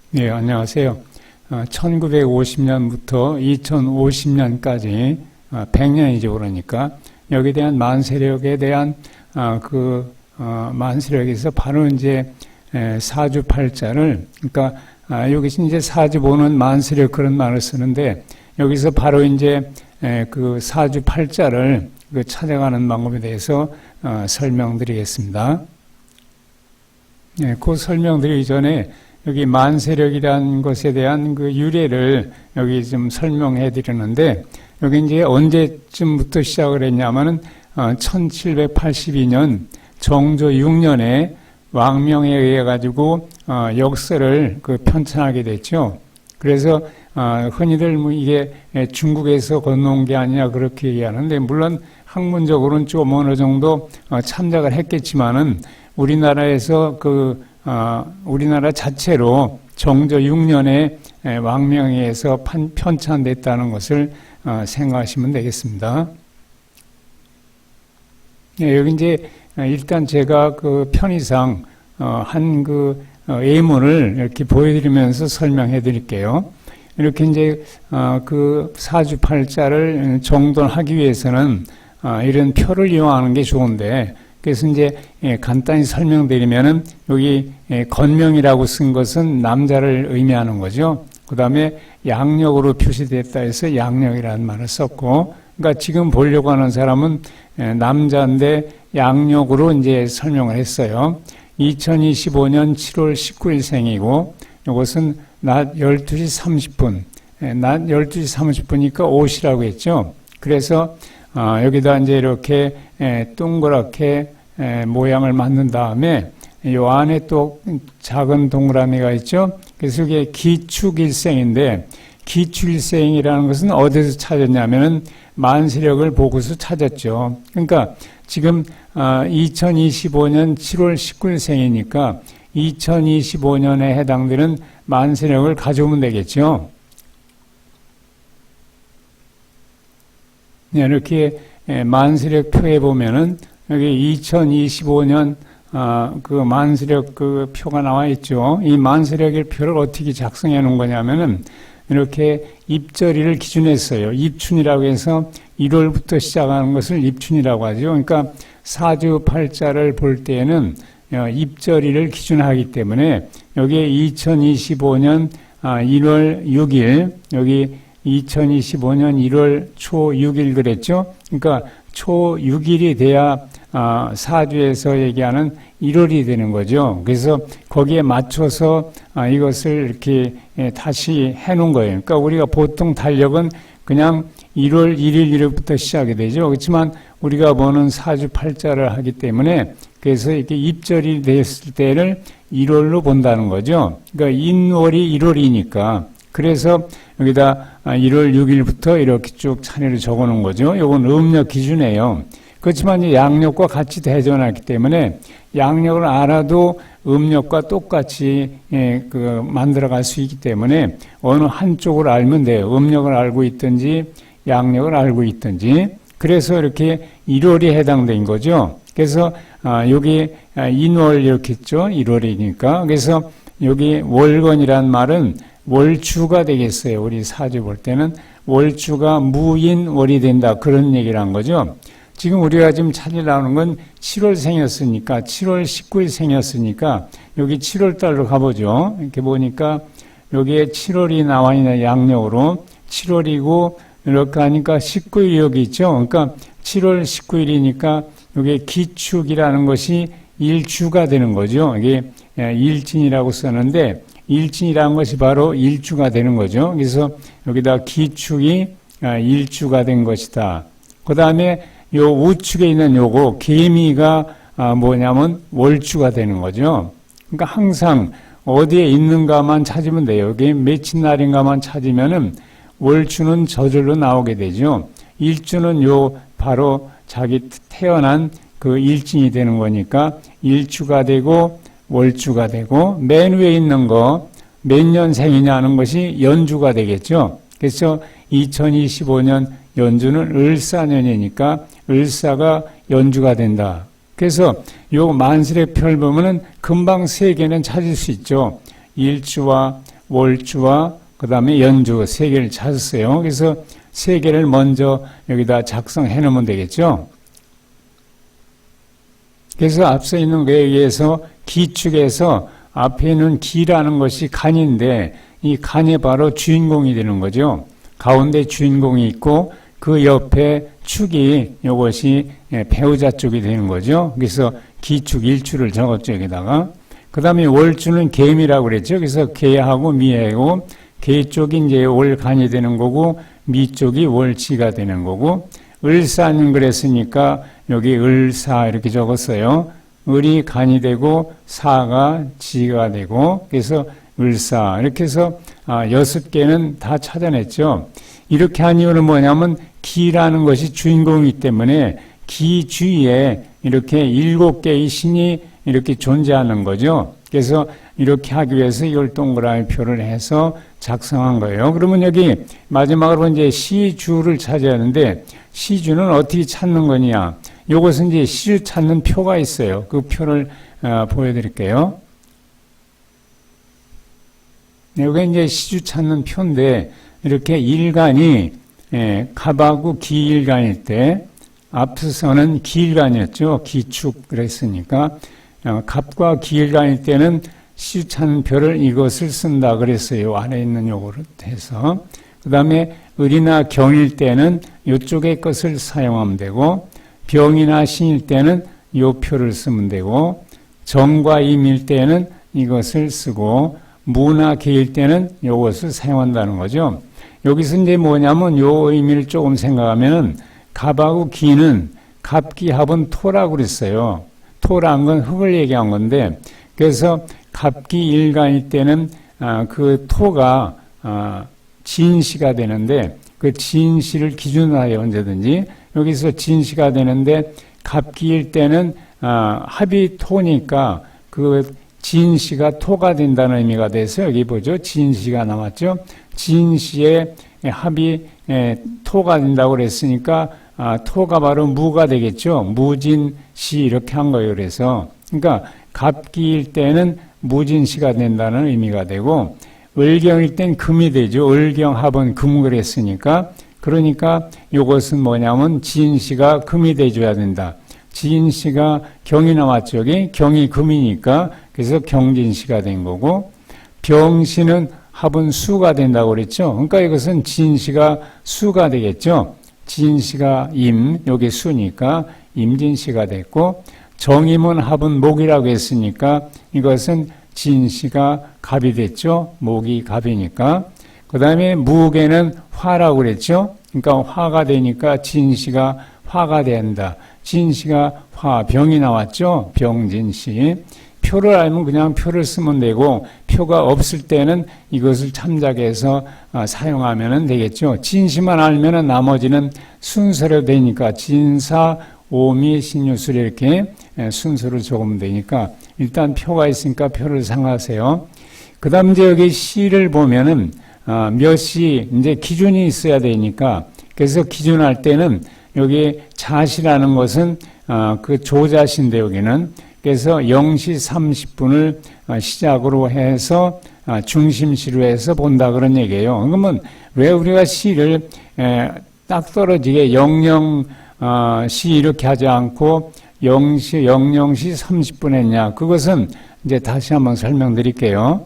네, 안녕하세요. 1950년부터 2050년까지 100년이죠. 그러니까 여기에 대한 만세력에 대한 만세력에서 바로 이제 사주팔자를, 그러니까 여기서 이제 사주 보는 만세력 그런 말을 쓰는데, 여기서 바로 이제 그 사주팔자를 찾아가는 방법에 대해서 설명드리겠습니다. 네, 그 설명드리기 전에 여기 만세력이라는 것에 대한 그 유래를 여기 좀 설명해 드리는데, 여기 이제 언제쯤부터 시작을 했냐면은 1782년 정조 6년에 왕명에 의해 가지고 역사를 편찬하게 됐죠. 그래서 흔히들 뭐 이게 중국에서 건너온 게 아니냐 그렇게 얘기하는데, 물론 학문적으로는 좀 어느 정도 참작을 했겠지만은 우리나라에서 우리나라 자체로 정조 6년에 왕명에 의해서 편찬됐다는 것을 생각하시면 되겠습니다. 네, 여기 이제 일단 제가 그 편의상 한 예문을 이렇게 보여드리면서 설명해 드릴게요. 이렇게 이제 그 사주팔자를 정돈하기 위해서는 이런 표를 이용하는 게 좋은데, 그래서 이제 간단히 설명드리면은 여기 건명이라고 쓴 것은 남자를 의미하는 거죠. 그 다음에 양력으로 표시됐다 해서 양력이라는 말을 썼고, 그러니까 지금 보려고 하는 사람은 남자인데 양력으로 이제 설명을 했어요. 2025년 7월 19일 생이고, 이것은 낮 12시 30분, 낮 12시 30분이니까 옷이라고 했죠. 그래서 여기다 이제 이렇게 동그랗게 모양을 만든 다음에 요 안에 또 작은 동그라미가 있죠. 그래서 이게 기축일생인데, 기축일생이라는 것은 어디서 찾았냐면은 만세력을 보고서 찾았죠. 그러니까 지금 2025년 7월 19일생이니까 2025년에 해당되는 만세력을 가져오면 되겠죠. 네, 이렇게 만세력 표에 보면은 여기 2025년 그 만세력 그 표가 나와 있죠. 이 만세력의 표를 어떻게 작성해 놓은 거냐면은 이렇게 입절일을 기준했어요. 입춘이라고 해서 1월부터 시작하는 것을 입춘이라고 하죠. 그러니까 사주팔자를 볼 때에는 입절일을 기준하기 때문에 여기에 2025년 1월 6일, 여기 2025년 1월 초 6일 그랬죠. 그러니까 초 6일이 돼야 사주에서 얘기하는 1월이 되는 거죠. 그래서 거기에 맞춰서 이것을 이렇게 다시 해놓은 거예요. 그러니까 우리가 보통 달력은 그냥 1월 1일 1일부터 시작이 되죠. 그렇지만 우리가 보는 사주팔자를 하기 때문에 그래서 이렇게 입절이 됐을 때를 1월로 본다는 거죠. 그러니까 인월이 1월이니까 그래서 여기다 1월 6일부터 이렇게 쭉 차례를 적어 놓은 거죠. 이건 음력 기준이에요. 그렇지만 이 양력과 같이 대전하기 때문에 양력을 알아도 음력과 똑같이 만들어갈 수 있기 때문에 어느 한쪽을 알면 돼요. 음력을 알고 있든지 양력을 알고 있든지. 그래서 이렇게 1월이 해당된 거죠. 그래서 여기 인월 이렇게 있죠. 1월이니까. 그래서 여기 월건이란 말은 월주가 되겠어요. 우리 사주 볼 때는 월주가 무인월이 된다. 그런 얘기를 한 거죠. 지금 우리가 지금 찾으려는 건 7월생이었으니까 7월 19일생이었으니까 여기 7월달로 가보죠. 이렇게 보니까 여기에 7월이 나와 있는 양력으로 7월이고 이렇게 하니까 19일이 여기 있죠. 그러니까 7월 19일이니까 여기 기축이라는 것이 일주가 되는 거죠. 이게 일진이라고 썼는데 일진이라는 것이 바로 일주가 되는 거죠. 그래서 여기다 기축이 일주가 된 것이다. 그 다음에 요 우측에 있는 요거 개미가 뭐냐면 월주가 되는 거죠. 그러니까 항상 어디에 있는가만 찾으면 돼요. 여기 며칠 날인가만 찾으면은 월주는 저절로 나오게 되죠. 일주는 요 바로 자기 태어난 그 일진이 되는 거니까 일주가 되고 월주가 되고, 맨 위에 있는 거 몇 년생이냐 하는 것이 연주가 되겠죠. 그래서 2025년 연주는 을사년이니까 을사가 연주가 된다. 그래서 요 만세력표를 보면은 금방 세 개는 찾을 수 있죠. 일주와 월주와 그 다음에 연주 세 개를 찾았어요. 그래서 세 개를 먼저 여기다 작성해 놓으면 되겠죠. 그래서 앞서 있는 거에 의해서 기축에서 앞에 있는 기라는 것이 간인데 이 간이 바로 주인공이 되는 거죠. 가운데 주인공이 있고 그 옆에 축이 이것이 배우자 쪽이 되는 거죠. 그래서 기축 일주를 적었죠, 여기다가. 그 다음에 월주는 개미라고 그랬죠. 그래서 개하고 미하고 개 쪽이 이제 월간이 되는 거고 미 쪽이 월지가 되는 거고 을사는 그랬으니까 여기 을사 이렇게 적었어요. 을이 간이 되고 사가 지가 되고 그래서 을사 이렇게 해서 6개는 다 찾아냈죠. 이렇게 한 이유는 뭐냐면 기라는 것이 주인공이기 때문에 기 주위에 이렇게 7개의 신이 이렇게 존재하는 거죠. 그래서 이렇게 하기 위해서 이걸 동그라미 표를 해서 작성한 거예요. 그러면 여기 마지막으로 이제 시주를 찾아야 하는데 시주는 어떻게 찾는 거냐? 이것은 이제 시주 찾는 표가 있어요. 그 표를 보여드릴게요. 여기가 이제 시주 찾는 표인데 이렇게 일간이 갑하고 기일간일 때 앞서서는 기일간이었죠. 기축 그랬으니까 갑과 기일간일 때는 시주 찾는 표를 이것을 쓴다 그랬어요. 안에 있는 요거를 해서 그 다음에 을이나 경일 때는 이쪽의 것을 사용하면 되고 병이나 신일 때는 이 표를 쓰면 되고 정과 임일 때는 이것을 쓰고 무나 개일 때는 이것을 사용한다는 거죠. 여기서 이제 뭐냐면 요 의미를 조금 생각하면은 갑하고 기는 갑기합은 토라고 그랬어요. 토라는 건 흙을 얘기한 건데 그래서 갑기 일간일 때는 그 토가 진시가 되는데 그 진시를 기준으로 하여 언제든지 여기서 진시가 되는데 갑기일 때는 합이 토니까 그 진시가 토가 된다는 의미가 돼서 여기 보죠. 진시가 나왔죠. 진시의 합이 토가 된다고 그랬으니까 토가 바로 무가 되겠죠. 무진시 이렇게 한 거예요. 그래서 그러니까 갑기일 때는 무진시가 된다는 의미가 되고 을경일 땐 금이 되죠. 을경합은 금 그랬으니까 그러니까 이것은 뭐냐면 진시가 금이 돼줘야 된다. 진시가 경이 나왔죠. 여기 경이 금이니까 그래서 경진시가 된 거고 병시는 합은 수가 된다고 그랬죠. 그러니까 이것은 진시가 수가 되겠죠. 진시가 임, 여기 수니까 임진시가 됐고 정임은 합은 목이라고 했으니까 이것은 진시가 갑이 됐죠. 목이 갑이니까. 그 다음에 무게는 화라고 그랬죠. 그러니까 화가 되니까 진시가 화가 된다. 진시가 화, 병이 나왔죠. 병진시. 표를 알면 그냥 표를 쓰면 되고 표가 없을 때는 이것을 참작해서 사용하면 되겠죠. 진시만 알면 나머지는 순서로 되니까 진사, 오미, 신유술 이렇게 순서를 적으면 되니까 일단 표가 있으니까 표를 생각하세요. 그 다음 이제 여기 시를 보면은 몇 시 이제 기준이 있어야 되니까 그래서 기준할 때는 여기 자시라는 것은 그 조자시인데 여기는 그래서 0시 30분을 시작으로 해서 중심시로 해서 본다 그런 얘기예요. 그러면 왜 우리가 시를 딱 떨어지게 00시 이렇게 하지 않고 00시 30분 했냐? 그것은 이제 다시 한번 설명드릴게요.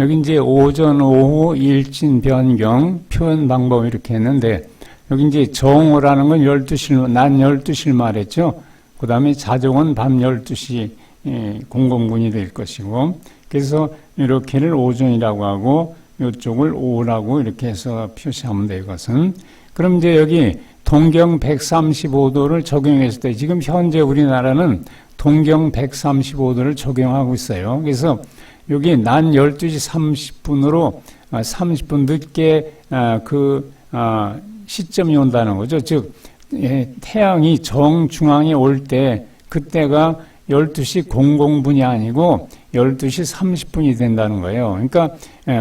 여기 이제 오전, 오후, 일진, 변경, 표현 방법 이렇게 했는데 여기 이제 정오라는 건 12시, 낮 12시를 말했죠. 그 다음에 자정은 밤 12시 00분이 될 것이고 그래서 이렇게를 오전이라고 하고 이쪽을 오후라고 이렇게 해서 표시하면 돼요. 이것은. 그럼 이제 여기 동경 135도를 적용했을 때 지금 현재 우리나라는 동경 135도를 적용하고 있어요. 그래서 여기 낮 12시 30분으로 30분 늦게 그 시점이 온다는 거죠. 즉 태양이 정중앙에 올 때 그때가 12시 00분이 아니고 12시 30분이 된다는 거예요. 그러니까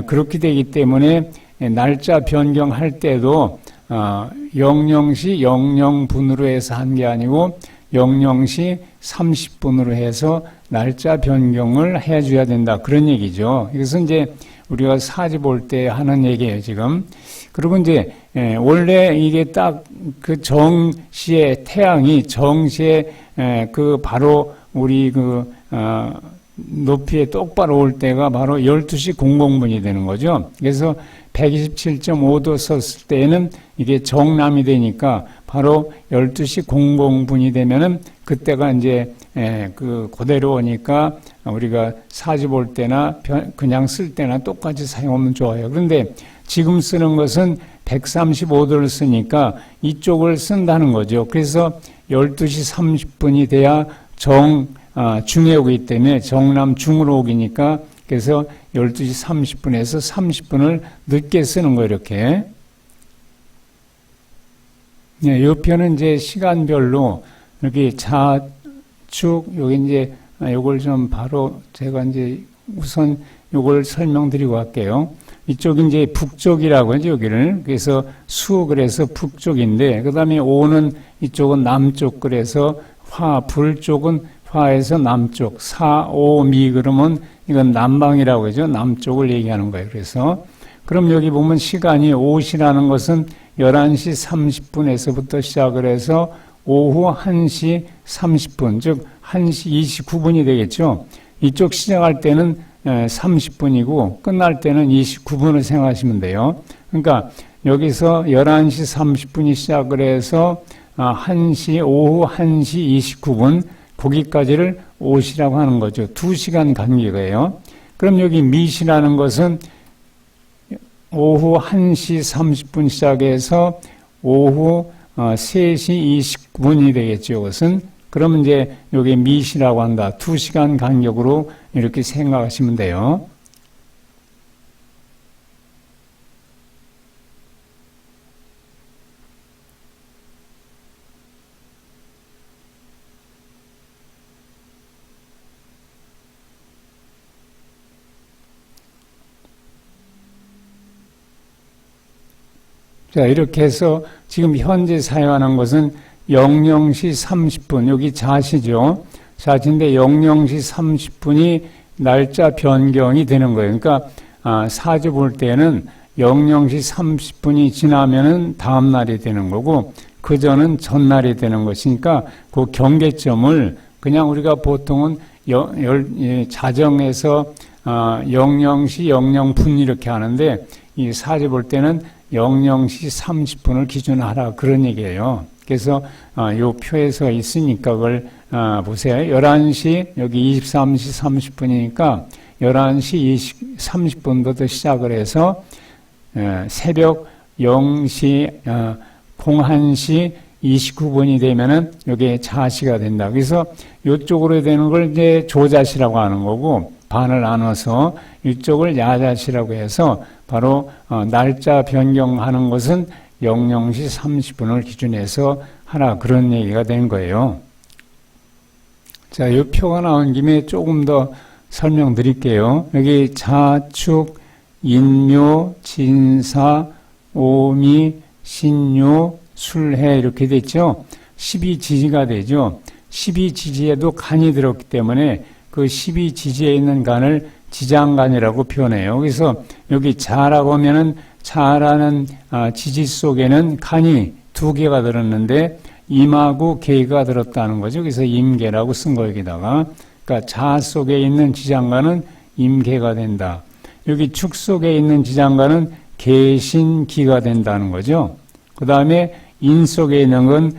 그렇게 되기 때문에 날짜 변경할 때도 00시 00분으로 해서 한 게 아니고 00시 30분으로 해서 날짜 변경을 해줘야 된다. 그런 얘기죠. 이것은 이제 우리가 사지 볼 때 하는 얘기예요, 지금. 그리고 이제, 원래 이게 딱 그 정시에, 태양이 정시에, 바로 우리 높이에 똑바로 올 때가 바로 12시 00분이 되는 거죠. 그래서 127.5도 썼을 때에는 이게 정남이 되니까 바로 12시 00분이 되면은 그때가 이제 그대로 오니까 우리가 사지 볼 때나 그냥 쓸 때나 똑같이 사용하면 좋아요. 그런데 지금 쓰는 것은 135도를 쓰니까 이쪽을 쓴다는 거죠. 그래서 12시 30분이 돼야 중에 오기 때문에 정남 중으로 오기니까 그래서 12시 30분에서 30분을 늦게 쓰는 거예요, 이렇게. 네, 이 표는 이제 시간별로 이렇게 좌측, 여기 이제, 요걸 좀 바로 제가 이제 우선 요걸 설명드리고 갈게요. 이쪽이 이제 북쪽이라고 하죠, 여기를. 그래서 그래서 북쪽인데, 그 다음에 오는 이쪽은 남쪽, 그래서 불 쪽은 화에서 남쪽, 미 그러면 이건 남방이라고 하죠. 남쪽을 얘기하는 거예요. 그래서 그럼 여기 보면 시간이 오시라는 것은 11시 30분에서부터 시작을 해서 오후 1시 30분, 즉 1시 29분이 되겠죠. 이쪽 시작할 때는 30분이고 끝날 때는 29분을 생각하시면 돼요. 그러니까 여기서 11시 30분이 시작을 해서 오후 1시 29분 거기까지를 오시라고 하는 거죠. 2시간 간격이에요. 그럼 여기 미시라는 것은 오후 1시 30분 시작해서 오후 3시 29분이 되겠죠. 그것은 그러면 이제 여기 미시라고 한다. 2시간 간격으로 이렇게 생각하시면 돼요. 자, 이렇게 해서 지금 현재 사용하는 것은 00시 30분, 여기 자시죠. 자시인데 00시 30분이 날짜 변경이 되는 거예요. 그러니까 사주 볼 때는 00시 30분이 지나면은 다음 날이 되는 거고 그 전은 전날이 되는 것이니까 그 경계점을 그냥 우리가 보통은 자정에서 00시 00분 이렇게 하는데 이 사주 볼 때는 00시 30분을 기준으로 하라 그런 얘기예요. 그래서 요 표에서 있으니까 그걸 보세요. 11시 여기 23시 30분이니까 11시 30분부터 시작을 해서 새벽 0시 01시 29분이 되면은 여기에 자시가 된다. 그래서 이쪽으로 되는 걸 이제 조자시라고 하는 거고 반을 나눠서 이쪽을 야자시라고 해서 바로 날짜 변경하는 것은 00시 30분을 기준해서 하라 그런 얘기가 된 거예요. 자, 이 표가 나온 김에 조금 더 설명드릴게요. 여기 자축, 인묘, 진사, 오미, 신묘, 술해 이렇게 됐죠. 12지지가 되죠. 12지지에도 간이 들었기 때문에 그 12지지에 있는 간을 지장간이라고 표현해요. 그래서 여기 자라고 하면은 자라는 지지 속에는 간이 2개가 들었는데 임하고 계가 들었다는 거죠. 그래서 임계라고 쓴 거 여기다가. 그러니까 자 속에 있는 지장간은 임계가 된다. 여기 축 속에 있는 지장간은 계신기가 된다는 거죠. 그 다음에 인 속에 있는 건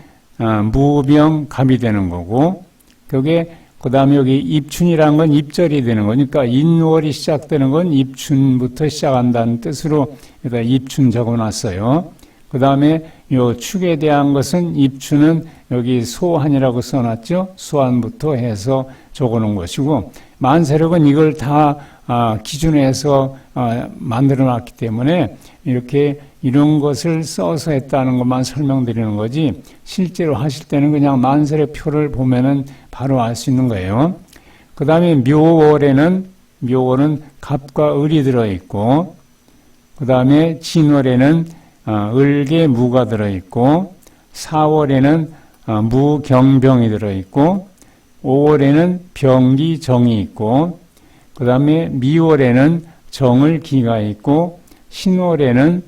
무병갑이 되는 거고 그게 그 다음에 여기 입춘이라는 건 입절이 되는 거니까 인월이 시작되는 건 입춘부터 시작한다는 뜻으로 여기다 입춘 적어놨어요. 그 다음에 요 축에 대한 것은 입춘은 여기 소한이라고 써놨죠. 소한부터 해서 적어놓은 것이고 만세력은 이걸 다 기준해서 만들어놨기 때문에 이렇게 이런 것을 써서 했다는 것만 설명드리는 거지 실제로 하실 때는 그냥 만세력 표를 보면은 바로 알 수 있는 거예요. 그 다음에 묘월은 갑과 을이 들어있고 그 다음에 진월에는 을계 무가 들어있고 4월에는 무경병이 들어있고 5월에는 병기 정이 있고 그 다음에 미월에는 정을 기가 있고 신월에는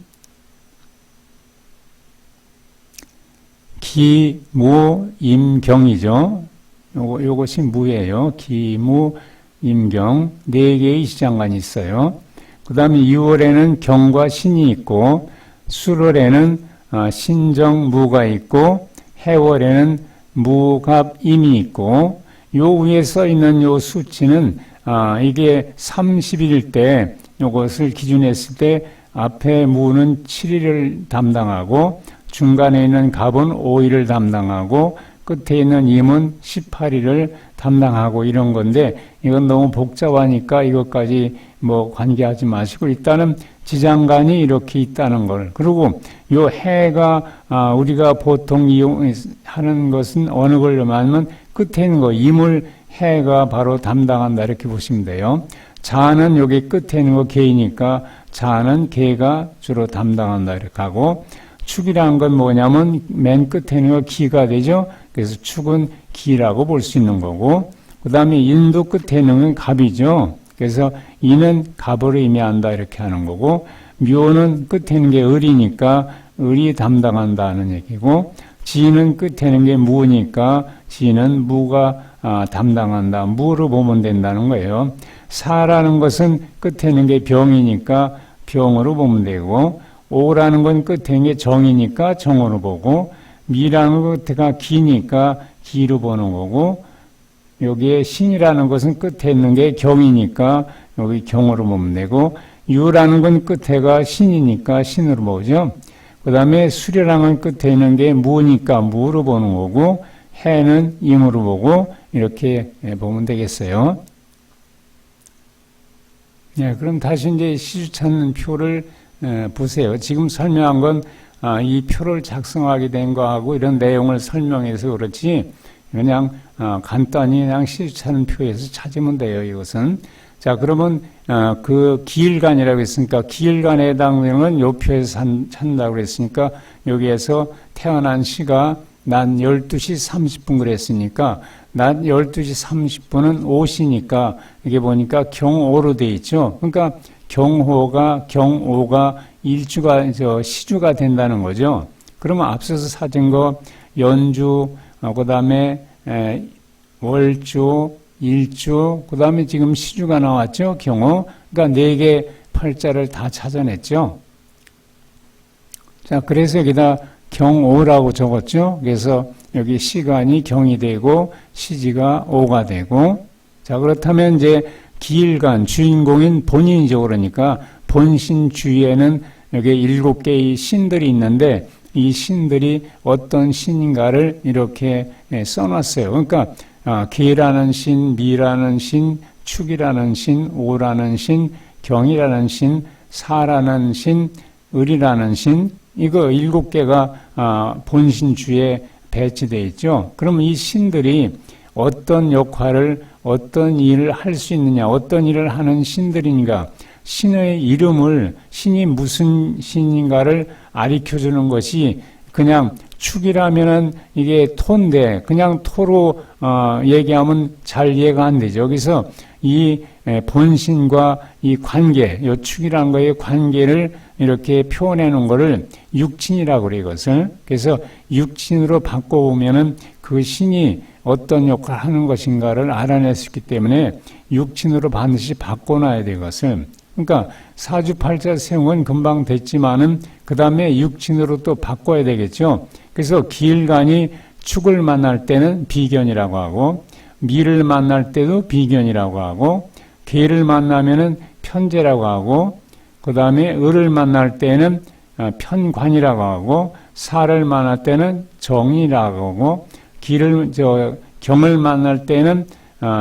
기무임경이죠. 요것이 무예요. 기무임경 4개의 시장관이 있어요. 그 다음에 6월에는 경과 신이 있고 수월에는 신정무가 있고 해월에는 무갑임이 있고 요 위에 써 있는 요 수치는 이게 30일 때 요것을 기준했을 때 앞에 무는 7일을 담당하고 중간에 있는 갑은 5일을 담당하고 끝에 있는 임은 18일을 담당하고 이런 건데 이건 너무 복잡하니까 이것까지 뭐 관계하지 마시고 일단은 지장간이 이렇게 있다는 걸. 그리고 요 해가 우리가 보통 이용하는 것은 어느 걸 하면 끝에 있는 거 임을 해가 바로 담당한다 이렇게 보시면 돼요. 자는 여기 끝에 있는 거 개이니까 자는 개가 주로 담당한다 이렇게 하고 축이라는 건 뭐냐면 맨 끝에 있는 거 기가 되죠. 그래서 축은 기라고 볼 수 있는 거고 그 다음에 인도 끝에 있는 건 갑이죠. 그래서 이는 갑을 의미한다 이렇게 하는 거고 묘는 끝에 있는 게 을이니까 을이 담당한다는 얘기고 지는 끝에 있는 게 무니까 지는 무가 담당한다. 무로 보면 된다는 거예요. 사라는 것은 끝에 있는 게 병이니까 병으로 보면 되고 오라는 건 끝에 있는 게 정이니까 정으로 보고 미라는 것 끝에가 기니까 기로 보는 거고 여기에 신이라는 것은 끝에 있는 게 경이니까 여기 경으로 보면 되고 유라는 건 끝에가 신이니까 신으로 보죠. 그 다음에 수려라는 건 끝에 있는 게 무니까 무로 보는 거고 해는 임으로 보고 이렇게 보면 되겠어요. 네, 그럼 다시 이제 시주 찾는 표를 보세요. 지금 설명한 건 이 표를 작성하게 된 거하고 이런 내용을 설명해서 그렇지 그냥 간단히 그냥 시주 찾는 표에서 찾으면 돼요. 이것은 자 그러면 그 기일간이라고 했으니까 기일간에 해당되는 요 표에서 찾는다고 그랬으니까 여기에서 태어난 시가 낮 12시 30분 그랬으니까 낮 12시 30분은 오시니까 이게 보니까 경오로 돼 있죠. 그러니까 경오가 일주가 시주가 된다는 거죠. 그러면 앞서서 찾은 거 연주 그다음에 월주 일주 그다음에 지금 시주가 나왔죠. 경오. 그러니까 4개 팔자를 다 찾아냈죠. 자, 그래서 여기다 경오라고 적었죠. 그래서 여기 시간이 경이 되고 시지가 오가 되고 자, 그렇다면 이제 기일간 주인공인 본인이죠. 그러니까 본신 주위에는 여기 7개의 신들이 있는데 이 신들이 어떤 신인가를 이렇게 써놨어요. 그러니까 기라는 신, 미라는 신, 축이라는 신, 오라는 신, 경이라는 신, 사라는 신, 을이라는 신 이거 7개가 본신주에 배치되어 있죠. 그러면 이 신들이 어떤 역할을 어떤 일을 할 수 있느냐 어떤 일을 하는 신들인가 신의 이름을 신이 무슨 신인가를 가르쳐주는 것이 그냥 축이라면은 이게 토인데 그냥 토로 얘기하면 잘 이해가 안 되죠. 여기서 이 본신과 이 관계, 요 축이라는 거의 관계를 이렇게 표현해놓은 거를 육친이라고 그래요. 이것을. 그래서 육친으로 바꿔보면은 그 신이 어떤 역할을 하는 것인가를 알아낼 수 있기 때문에 육친으로 반드시 바꿔놔야 될 것을. 그러니까 사주팔자 세운 금방 됐지만은 그 다음에 육친으로 또 바꿔야 되겠죠. 그래서 기일간이 축을 만날 때는 비견이라고 하고 미를 만날 때도 비견이라고 하고 개를 만나면은 편재라고 하고 그 다음에 을을 만날 때는 편관이라고 하고 사를 만날 때는 정이라고 하고 경을 만날 때는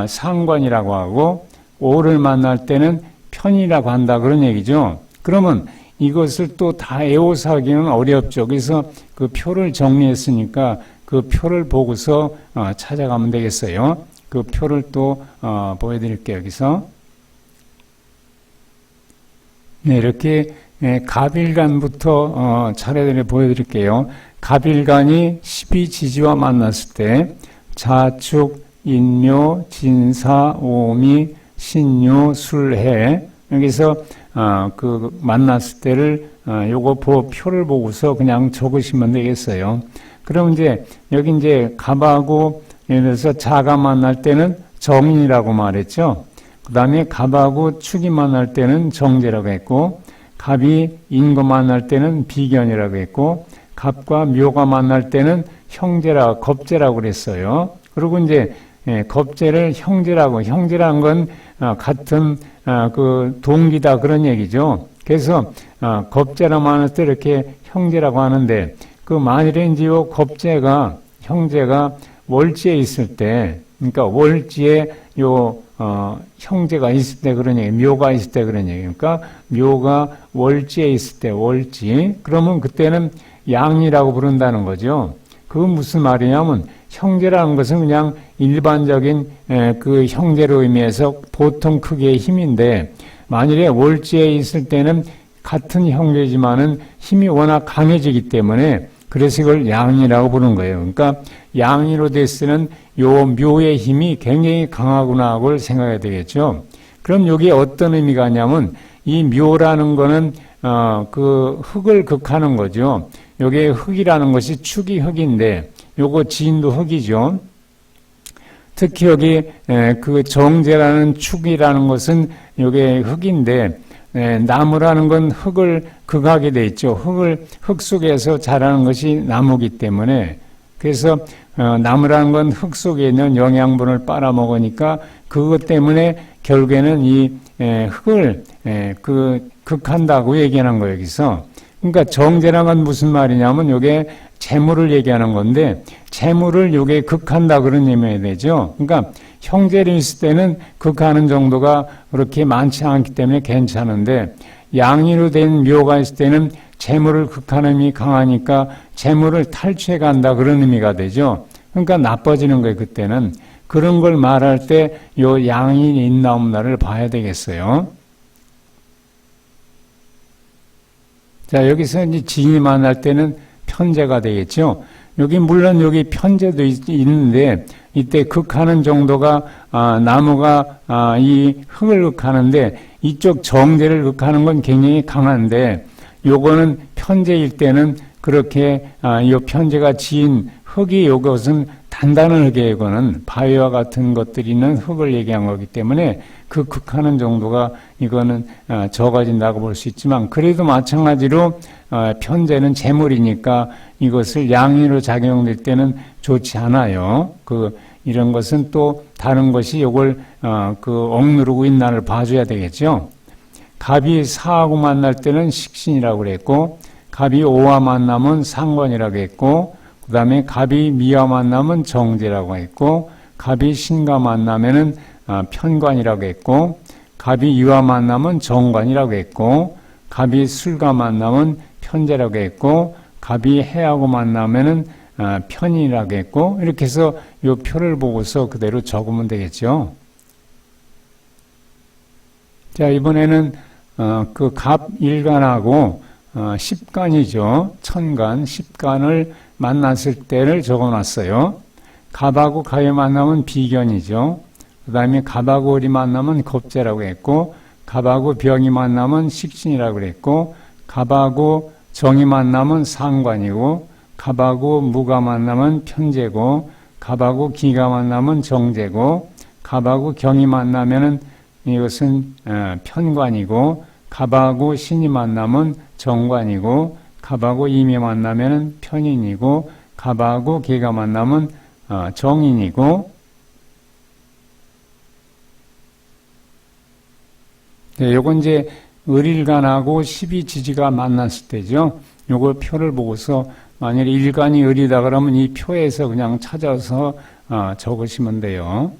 상관이라고 하고 오를 만날 때는 편이라고 한다 그런 얘기죠. 그러면 이것을 또 다 애호사하기는 어렵죠. 그래서 그 표를 정리했으니까 그 표를 보고서 찾아가면 되겠어요. 그 표를 또 보여드릴게요. 여기서 네, 이렇게 갑일간부터 차례대로 보여드릴게요. 갑일간이 12지지와 만났을 때 자축, 인묘, 진사, 오미, 신유, 술해 여기서 그 만났을 때를 요거 표를 보고서 그냥 적으시면 되겠어요. 그럼 이제 여기 이제 갑하고 예를 들어서 자가 만날 때는 정인이라고 말했죠. 그 다음에 갑하고 축이 만날 때는 정제라고 했고, 갑이 인과 만날 때는 비견이라고 했고, 갑과 묘가 만날 때는 겁제라고 그랬어요. 그리고 이제 겁제를 형제라는 건 같은 그 동기다 그런 얘기죠. 그래서 겁제라 만날 때 이렇게 형제라고 하는데, 그 만일에 이제 요 겁제가 형제가 월지에 있을 때, 그러니까 월지에 형제가 있을 때 그런 얘기, 묘가 있을 때 그런 얘기. 그러니까 묘가 월지에 있을 때 월지, 그러면 그때는 양이라고 부른다는 거죠. 그건 무슨 말이냐면 형제라는 것은 그냥 일반적인 그 형제로 의미해서 보통 크기의 힘인데, 만일에 월지에 있을 때는 같은 형제지만은 힘이 워낙 강해지기 때문에 그래서 이걸 양이라고 부르는 거예요. 그러니까 양이로 됐을 때는 요 묘의 힘이 굉장히 강하구나 하고 생각해야 되겠죠. 그럼 여기에 어떤 의미가 있냐면 이 묘라는 거는 그 흙을 극하는 거죠. 여기에 흙이라는 것이 축이 흙인데 요거 지인도 흙이죠. 특히 여기 그 정제라는 축이라는 것은 요게 흙인데 나무라는 건 흙을 극하게 돼 있죠. 흙 속에서 자라는 것이 나무기 때문에, 그래서 나무라는 건 흙 속에 있는 영양분을 빨아먹으니까 그것 때문에 결국에는 이 흙을 극한다고 얘기하는 거예요, 여기서. 그러니까 정제라는 건 무슨 말이냐면 요게 재물을 얘기하는 건데, 재물을 요게 극한다 그런 의미가 되죠. 그러니까 형제를 있을 때는 극하는 정도가 그렇게 많지 않기 때문에 괜찮은데, 양이로 된 묘가 있을 때는 재물을 극하는 힘이 강하니까 재물을 탈취해 간다 그런 의미가 되죠. 그러니까 나빠지는 거예요, 그때는. 그런 걸 말할 때 요 양이 있나 없나를 봐야 되겠어요. 자, 여기서 이제 진이 만날 때는 편제가 되겠죠. 물론 여기 편제도 있는데, 이때 극하는 정도가, 나무가, 이 흙을 극하는데, 이쪽 정제를 극하는 건 굉장히 강한데, 요거는 편제일 때는 그렇게, 요 편제가 지인 흙이 요것은 단단한 흙이에요. 이거는 바위와 같은 것들이 있는 흙을 얘기한 거기 때문에 그 극하는 정도가 이거는 적어진다고 볼 수 있지만, 그래도 마찬가지로 편제는 재물이니까 이것을 양의로 작용될 때는 좋지 않아요. 이런 것은 또 다른 것이 이걸 억누르고 있나를 봐줘야 되겠죠. 갑이 사하고 만날 때는 식신이라고 그랬고, 갑이 오와 만나면 상관이라고 했고, 그 다음에 갑이 미와 만나면 정제라고 했고, 갑이 신과 만나면은 편관이라고 했고, 갑이 유와 만나면 정관이라고 했고, 갑이 술과 만나면 편제라고 했고, 갑이 해하고 만나면은 편인이라고 했고, 이렇게 해서 이 표를 보고서 그대로 적으면 되겠죠. 자, 이번에는 그 갑일간하고 십간이죠. 천간, 십간을 만났을 때를 적어놨어요. 갑하고 갑이 만나면 비견이죠. 그 다음에 갑하고 을이 만나면 겁제라고 했고, 갑하고 병이 만나면 식신이라고 했고, 갑하고 정이 만나면 상관이고, 갑하고 무가 만나면 편제고, 갑하고 기가 만나면 정제고, 갑하고 경이 만나면은 이것은 편관이고, 갑하고 신이 만나면 정관이고, 갑하고 임이 만나면 편인이고, 갑하고 기가 만나면 정인이고, 네, 요건 이제 을일간하고 12지지가 만났을 때죠. 요걸 표를 보고서 만약에 일간이 을이다 그러면 이 표에서 그냥 찾아서 적으시면 돼요.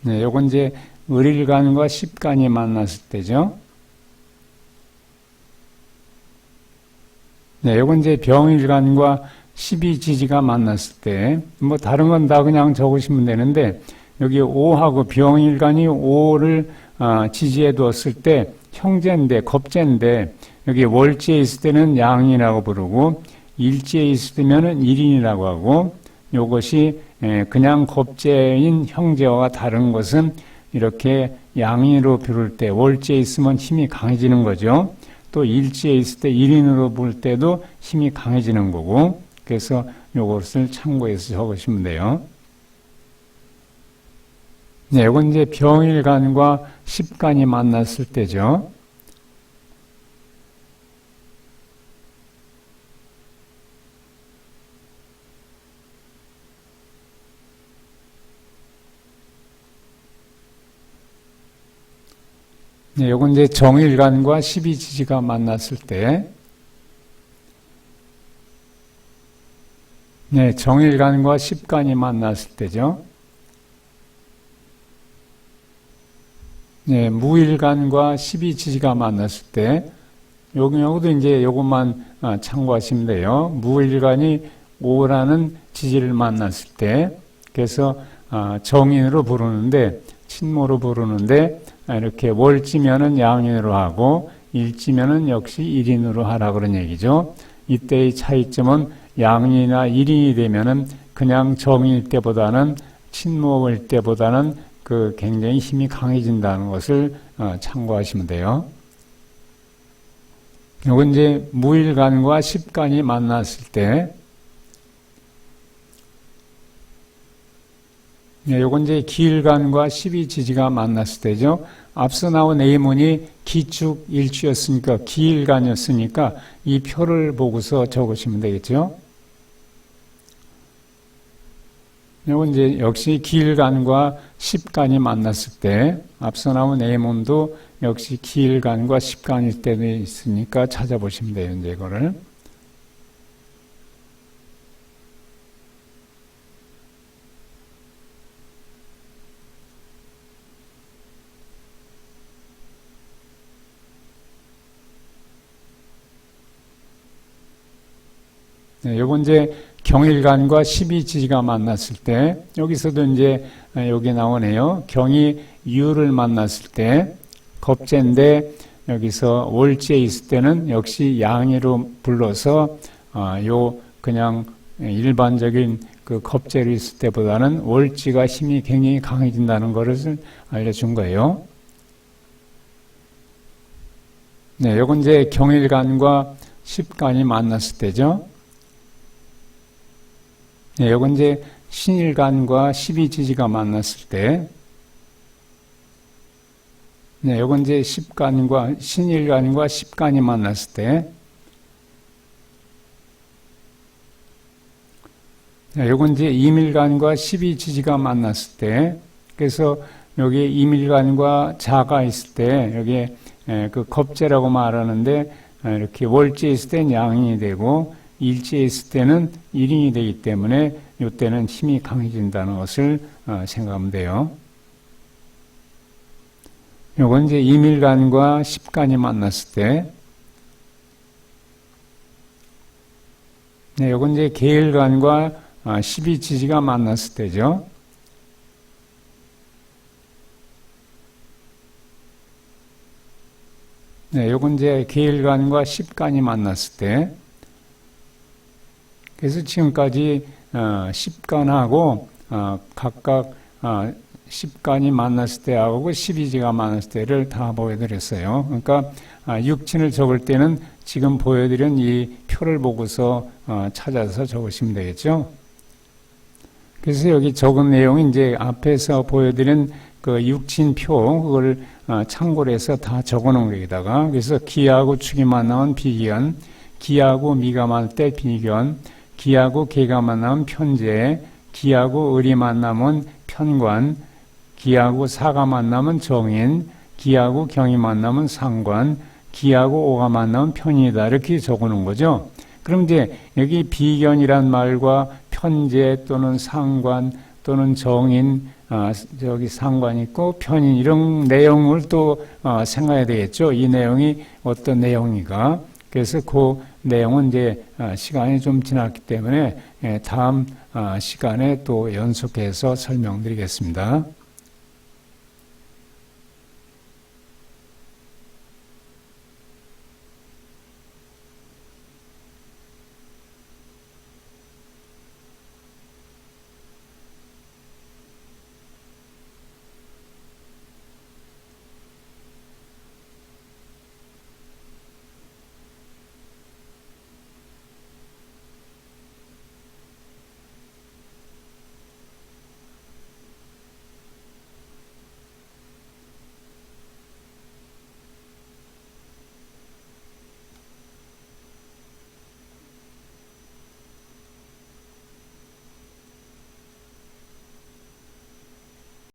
네, 요건 이제 을일간과 십간이 만났을 때죠. 네, 요건 이제 병일간과 12지지가 만났을 때, 뭐 다른 건 다 그냥 적으시면 되는데, 여기 오하고 병일간이 오를 지지해 두었을 때 형제인데, 겁제인데, 여기 월지에 있을 때는 양인이라고 부르고, 일지에 있을 때면은 일인이라고 하고, 요것이 그냥 겁제인 형제와 다른 것은 이렇게 양인으로 부를 때, 월지에 있으면 힘이 강해지는 거죠. 또 일지에 있을 때 일인으로 볼 때도 힘이 강해지는 거고, 그래서 요것을 참고해서 적으시면 돼요. 네, 이건 이제 병일간과 십간이 만났을 때죠. 네, 요건 이제 정일간과 십이지지가 만났을 때, 네, 정일간과 십간이 만났을 때죠. 네, 무일간과 십이지지가 만났을 때, 요것도 이제 요것만 참고하시면 돼요. 무일간이 오라는 지지를 만났을 때, 그래서 정인으로 부르는데, 친모로 부르는데, 이렇게 월지면은 양인으로 하고, 일지면은 역시 일인으로 하라 그런 얘기죠. 이때의 차이점은 양인이나 일인이 되면은 그냥 정인일 때보다는 친모일 때보다는 그 굉장히 힘이 강해진다는 것을 참고하시면 돼요. 요건 이제 무일간과 십간이 만났을 때, 네, 요건 이제 기일간과 십이지지가 만났을 때죠. 앞서 나온 A문이 기축 일주였으니까 기일간이었으니까 이 표를 보고서 적으시면 되겠죠. 요건 이제 역시 기일간과 십간이 만났을 때 앞서 나온 A문도 역시 기일간과 십간일 때도 있으니까 찾아보시면 돼요. 이제 이거를. 네, 요건 이제 경일간과 십이지지가 만났을 때, 여기서도 이제 여기 나오네요. 경이 유를 만났을 때, 겁제인데, 여기서 월지에 있을 때는 역시 양이로 불러서, 그냥 일반적인 그 겁제를 있을 때보다는 월지가 힘이 굉장히 강해진다는 것을 알려준 거예요. 네, 요건 이제 경일간과 십간이 만났을 때죠. 네, 요건 이제 신일간과 십이지지가 만났을 때, 네, 요건 이제 신일간과 십간이 만났을 때, 네, 요건 이제 이밀간과 십이지지가 만났을 때, 그래서 여기 이밀간과 자가 있을 때, 여기 그 겁제라고 말하는데, 이렇게 월지에 있을 땐 양인이 되고, 일지에 있을 때는 일인이 되기 때문에 이때는 힘이 강해진다는 것을 생각하면 돼요. 요건 이제 이밀간과 십간이 만났을 때, 네, 요건 이제 계일간과 십이지지가 만났을 때죠. 네, 요건 이제 계일간과 십간이 만났을 때, 그래서 지금까지 십간하고 각각 십간이 만났을 때하고 십이지가 만났을 때를 다 보여드렸어요. 그러니까 육친을 적을 때는 지금 보여드린 이 표를 보고서 찾아서 적으시면 되겠죠. 그래서 여기 적은 내용이 이제 앞에서 보여드린 그 육친표 그걸 참고로 해서 다 적어놓은 거기다가 그래서 기하고 축이 만나면 비기한, 기하고 미가 만날 때 비견, 기하고 개가 만나면 편제, 기하고 을이 만나면 편관, 기하고 사가 만나면 정인, 기하고 경이 만나면 상관, 기하고 오가 만나면 편이다. 이렇게 적어놓은 거죠. 그럼 이제 여기 비견이란 말과 편제 또는 상관 또는 정인, 저기 상관 있고 편인 이런 내용을 또 생각해야 되겠죠. 이 내용이 어떤 내용인가. 그래서 그 내용은 이제 시간이 좀 지났기 때문에 다음 시간에 또 연속해서 설명드리겠습니다.